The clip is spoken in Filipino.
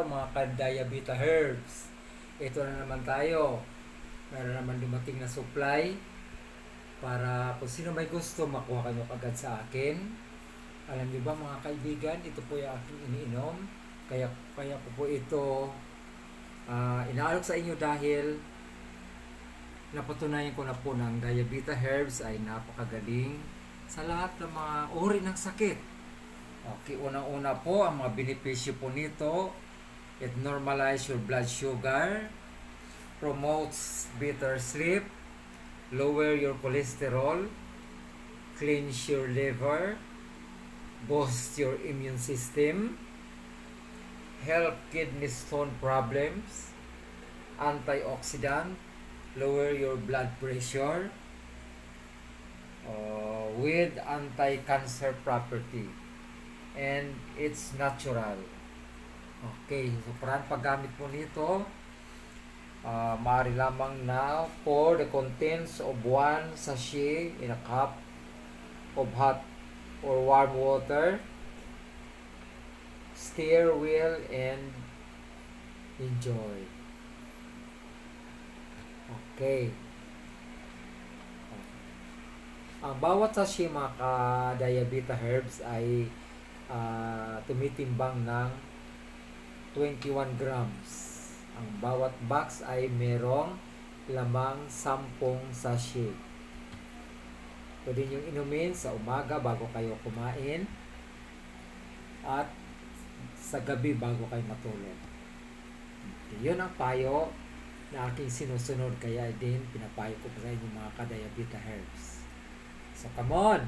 mga ka-diabeta herbs. Ito na naman tayo. Meron naman dumating na supply para kung sino may gusto makuha kayo agad sa akin. Alam niyo ba mga kaibigan, ito po yung aking iniinom. Kaya ko po ito inaalok sa inyo dahil napatunayan ko na po ng diabeta herbs ay napakagaling sa lahat ng mga uri ng sakit. Okay, unang-una po, ang mga benepisyo po nito, it normalize your blood sugar, promotes better sleep, lower your cholesterol, cleanse your liver, boost your immune system, help kidney stone problems, antioxidant, lower your blood pressure, with anti-cancer property. And it's natural. Okay, so parang paggamit mo nito, maaari lamang na pour the contents of 1 sachet in a cup of hot or warm water, stir well and enjoy. Okay. Ang bawat sachet mga ka-diabeta herbs ay tumitimbang ng 21 grams. Ang bawat box ay merong lamang 10 sachet. Pwede nyo inumin sa umaga bago kayo kumain at sa gabi bago kayo matulog. Yun ang payo na aking sinusunod, kaya din pinapayo ko sa inyo mga ka-diabeta herbs. So come on!